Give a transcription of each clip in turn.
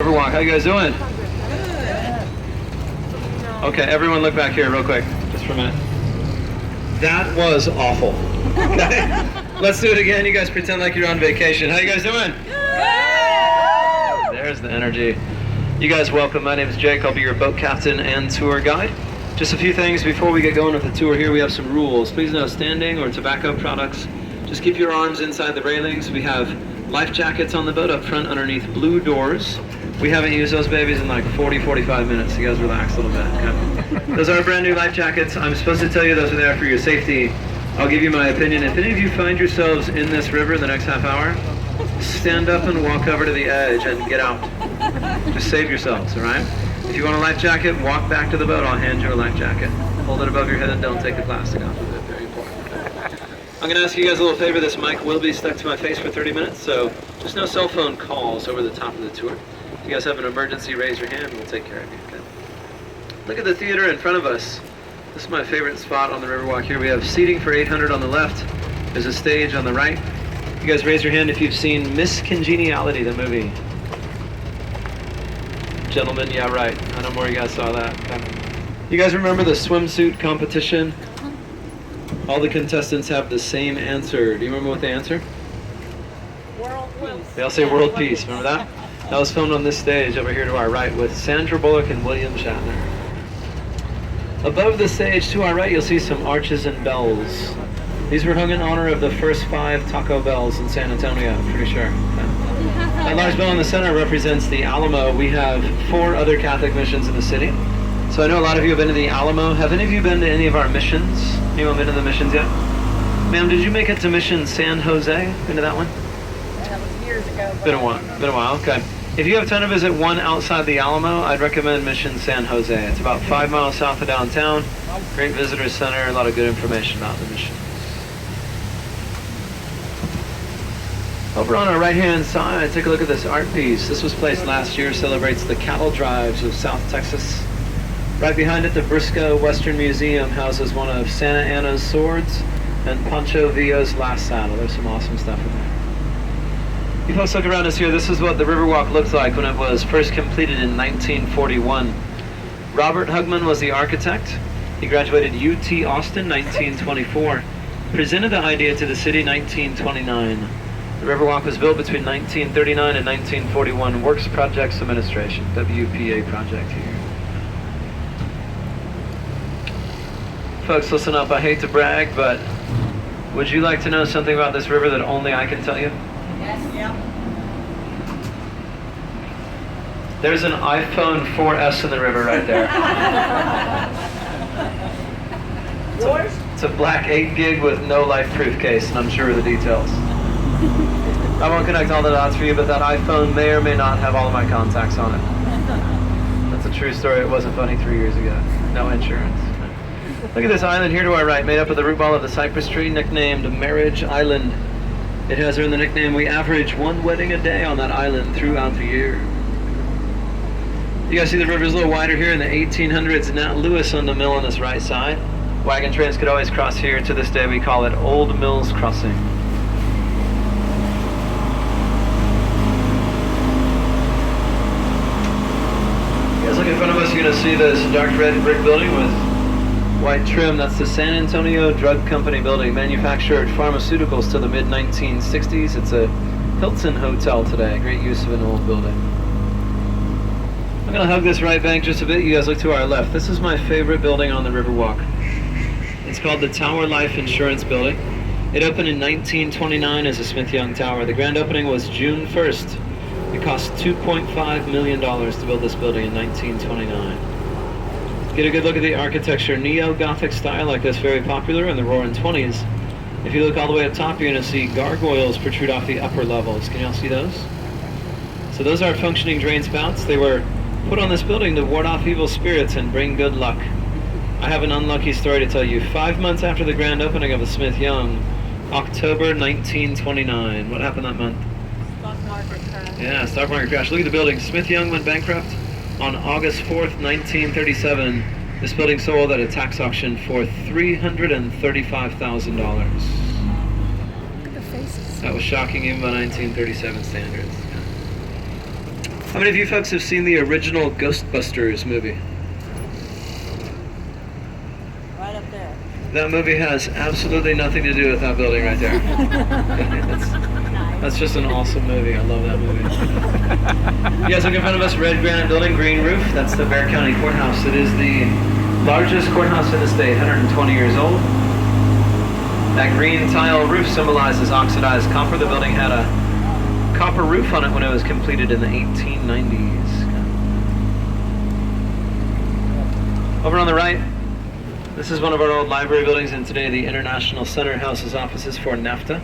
Riverwalk. How you guys doing? Okay, everyone look back here real quick, just for a minute. That was awful. Okay, let's do it again. You guys pretend like you're on vacation. How you guys doing? There's the energy. You guys welcome. My name is Jake. I'll be your boat captain and tour guide. Just a few things before we get going with the tour here. We have some rules. Please no standing or tobacco products. Just keep your arms inside the railings. We have life jackets on the boat up front underneath blue doors. We haven't used those babies in like 40-45 minutes. You guys relax a little bit. Okay? Those are brand new life jackets. I'm supposed to tell you those are there for your safety. I'll give you my opinion. If any of you find yourselves in this river in the next half hour, stand up and walk over to the edge and get out. Just save yourselves, all right? If you want a life jacket, walk back to the boat. I'll hand you a life jacket. Hold it above your head and don't take the plastic off of it. Very important. I'm going to ask you guys a little favor. This mic will be stuck to my face for 30 minutes, so just no cell phone calls over the top of the tour. If you guys have an emergency, raise your hand and we'll take care of you. Okay? Look at the theater in front of us. This is my favorite spot on the Riverwalk here. We have seating for 800 on the left. There's a stage on the right. You guys raise your hand if you've seen Miss Congeniality, the movie. Gentlemen, yeah, right. I know more of you guys saw that. Okay. You guys remember the swimsuit competition? All the contestants have the same answer. Do you remember what they answer? World peace. They all say world peace. Remember that? That was filmed on this stage over here to our right with Sandra Bullock and William Shatner. Above the stage to our right, you'll see some arches and bells. These were hung in honor of the first 5 Taco Bells in San Antonio, I'm pretty sure. That large bell in the center represents the Alamo. We have 4 other Catholic missions in the city. So I know a lot of you have been to the Alamo. Have any of you been to any of our missions? Anyone been to the missions yet? Ma'am, did you make it to Mission San Jose? Been to that one? That was years ago. Been a while, okay. If you have time to visit one outside the Alamo, I'd recommend Mission San Jose. It's about 5 miles south of downtown. Great visitor center, a lot of good information about the mission. Over on our right-hand side, take a look at this art piece. This was placed last year, celebrates the cattle drives of South Texas. Right behind it, the Briscoe Western Museum houses one of Santa Anna's swords and Pancho Villa's last saddle. There's some awesome stuff in there. You folks look around us here. This is what the Riverwalk looked like when it was first completed in 1941. Robert Hugman was the architect. He graduated UT Austin 1924. Presented the idea to the city 1929. The Riverwalk was built between 1939 and 1941. Works Projects Administration, WPA project here. Folks, listen up. I hate to brag, but would you like to know something about this river that only I can tell you? Yes, yeah. There's an iPhone 4S in the river right there. Yours? It's a black 8 gig with no life-proof case, and I'm sure of the details. I won't connect all the dots for you, but that iPhone may or may not have all of my contacts on it. That's a true story. It wasn't funny 3 years ago. No insurance. Look at this island here to our right, made up of the root ball of the cypress tree, nicknamed Marriage Island. It has earned the nickname. We average 1 wedding a day on that island throughout the year. You guys see the river's a little wider here in the 1800s. Now Lewis on the mill on this right side. Wagon trains could always cross here. To this day, we call it Old Mills Crossing. Look in front of us, you're going to see this dark red brick building with white trim. That's the San Antonio Drug Company building. Manufactured pharmaceuticals till the mid-1960s. It's a Hilton hotel today. Great use of an old building. I'm going to hug this right bank just a bit. You guys look to our left. This is my favorite building on the Riverwalk. It's called the Tower Life Insurance Building. It opened in 1929 as a Smith Young Tower. The grand opening was June 1st. It cost $2.5 million to build this building in 1929. Get a good look at the architecture. Neo-Gothic style like this, very popular in the Roaring 20s. If you look all the way up top, you're going to see gargoyles protrude off the upper levels. Can y'all see those? So those are functioning drain spouts. They were put on this building to ward off evil spirits and bring good luck. I have an unlucky story to tell you. 5 months after the grand opening of the Smith Young, October 1929. What happened that month? Stock market crash. Yeah, stock market crash. Look at the building. Smith Young went bankrupt on August 4th, 1937. This building sold at a tax auction for $335,000. Look at the faces. That was shocking even by 1937 standards. How many of you folks have seen the original Ghostbusters movie? Right up there. That movie has absolutely nothing to do with that building right there. That's just an awesome movie. I love that movie. You guys look in front of us, red granite building, green roof. That's the Bexar County Courthouse. It is the largest courthouse in the state, 120 years old. That green tile roof symbolizes oxidized copper. The building had a copper roof on it when it was completed in the 1890s. Over on the right, this is one of our old library buildings, and today the International Center houses offices for NAFTA.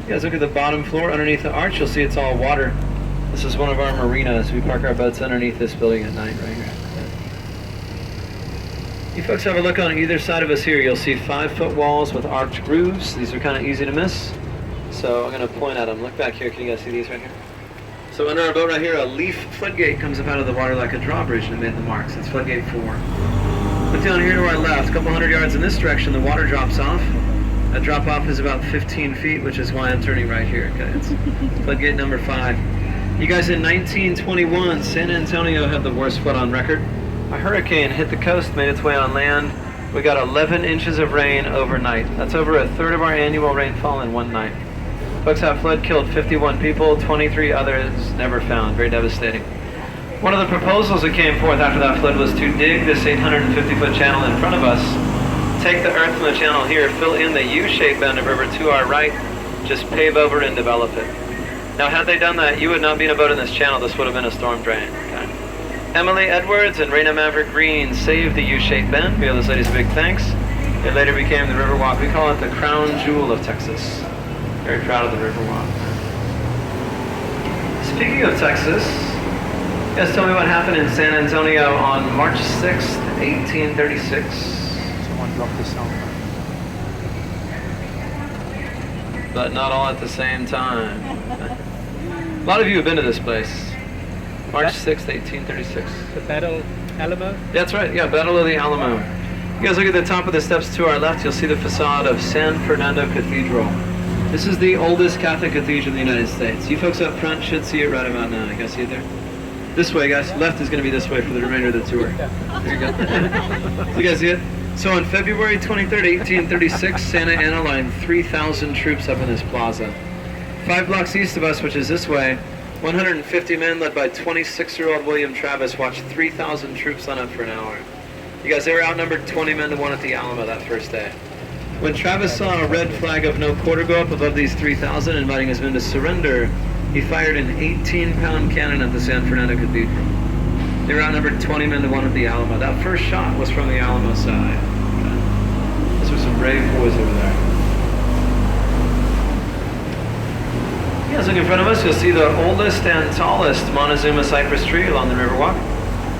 You guys look at the bottom floor underneath the arch, you'll see it's all water. This is one of our marinas. We park our boats underneath this building at night right here. You folks have a look on either side of us here. You'll see 5-foot walls with arched roofs. These are kind of easy to miss. So I'm going to point at them. Look back here. Can you guys see these right here? So under our boat right here, a leaf floodgate comes up out of the water like a drawbridge and it made the marks. It's floodgate 4. Look down here to our left, a couple hundred yards in this direction, the water drops off. That drop off is about 15 feet, which is why I'm turning right here. Okay, it's floodgate number 5. You guys, in 1921, San Antonio had the worst flood on record. A hurricane hit the coast, made its way on land. We got 11 inches of rain overnight. That's over a third of our annual rainfall in one night. Folks, that flood killed 51 people, 23 others never found. Very devastating. One of the proposals that came forth after that flood was to dig this 850-foot channel in front of us, take the earth from the channel here, fill in the U-shaped bend of river to our right, just pave over and develop it. Now, had they done that, you would not be in a boat in this channel. This would have been a storm drain. Okay. Emily Edwards and Raina Maverick Green saved the U-shaped bend. We owe those ladies a big thanks. It later became the Riverwalk. We call it the crown jewel of Texas. Very proud of the Riverwalk. Speaking of Texas, you guys tell me what happened in San Antonio on March 6th, 1836. Someone dropped this on. But not all at the same time. A lot of you have been to this place. March 6th, 1836. The Battle Alamo? That's right, yeah, Battle of the Alamo. You guys look at the top of the steps to our left, you'll see the facade of San Fernando Cathedral. This is the oldest Catholic cathedral in the United States. You folks up front should see it right about now. You guys see it there? This way, guys. Left is going to be this way for the remainder of the tour. There you go. You guys see it? So on February 23rd, 1836, Santa Ana lined 3,000 troops up in this plaza. 5 blocks east of us, which is this way, 150 men led by 26-year-old William Travis watched 3,000 troops line up for an hour. You guys, they were outnumbered 20 men to 1 at the Alamo that first day. When Travis saw a red flag of no quarter go up above these 3,000, inviting his men to surrender, he fired an 18-pound cannon at the San Fernando Cathedral. They were outnumbered 20 men to 1 at the Alamo. That first shot was from the Alamo side. Okay. Those were some brave boys over there. You guys look in front of us, you'll see the oldest and tallest Montezuma cypress tree along the Riverwalk.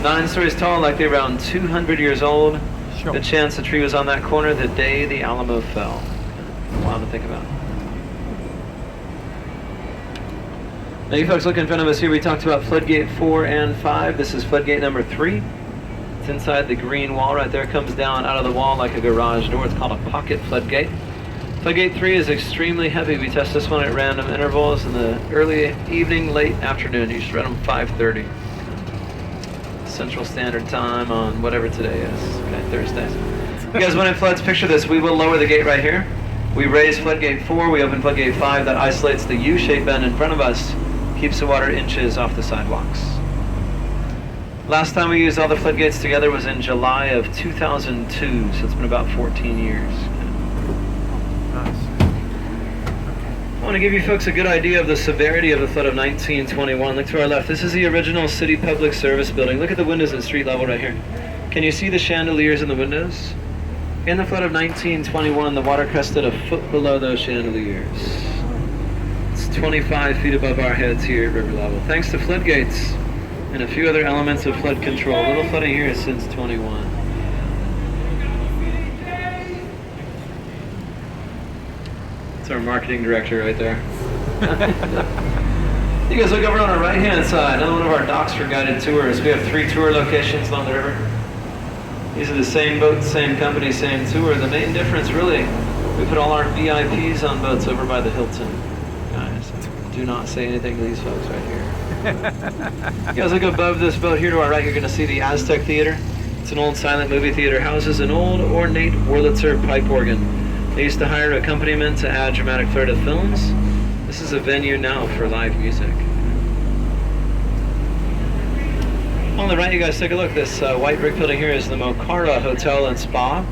9 stories tall, likely around 200 years old. Sure. The chance the tree was on that corner the day the Alamo fell. Wild to think about. Now you folks look in front of us here, we talked about floodgate 4 and 5. This is floodgate number 3. It's inside the green wall right there, comes down out of the wall like a garage door. It's called a pocket floodgate. Floodgate 3 is extremely heavy. We test this one at random intervals in the early evening, late afternoon. You should run them 5:30. Central Standard Time on whatever today is. Okay, Thursdays. You guys, when it floods, picture this. We will lower the gate right here. We raise floodgate 4. We open floodgate 5. That isolates the U-shaped bend in front of us. Keeps the water inches off the sidewalks. Last time we used all the floodgates together was in July of 2002, so it's been about 14 years. Nice. I want to give you folks a good idea of the severity of the flood of 1921. Look to our left. This is the original City Public Service building. Look at the windows at street level right here. Can you see the chandeliers in the windows? In the flood of 1921, the water crested a foot below those chandeliers. 25 feet above our heads here at river level. Thanks to floodgates and a few other elements of flood control. A little flooding here since 21. That's our marketing director right there. You guys look over on our right hand side, another one of our docks for guided tours. We have 3 tour locations along the river. These are the same boats, same company, same tour. The main difference really, we put all our VIPs on boats over by the Hilton. Guys, do not say anything to these folks right here. You guys look above this boat here to our right, you're going to see the Aztec Theater. It's an old silent movie theater, houses an old ornate Wurlitzer pipe organ. They used to hire accompaniment to add dramatic flair to films. This is a venue now for live music. On the right, you guys take a look. This white brick building here is the Mocara Hotel and Spa,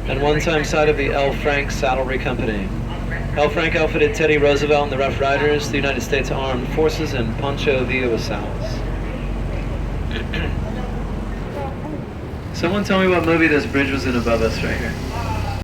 and one-time site of the L. Frank Saddlery Company. L. Frank outfitted Teddy Roosevelt and the Rough Riders, the United States Armed Forces, and Pancho Villa Sal's. Someone tell me what movie this bridge was in above us right here.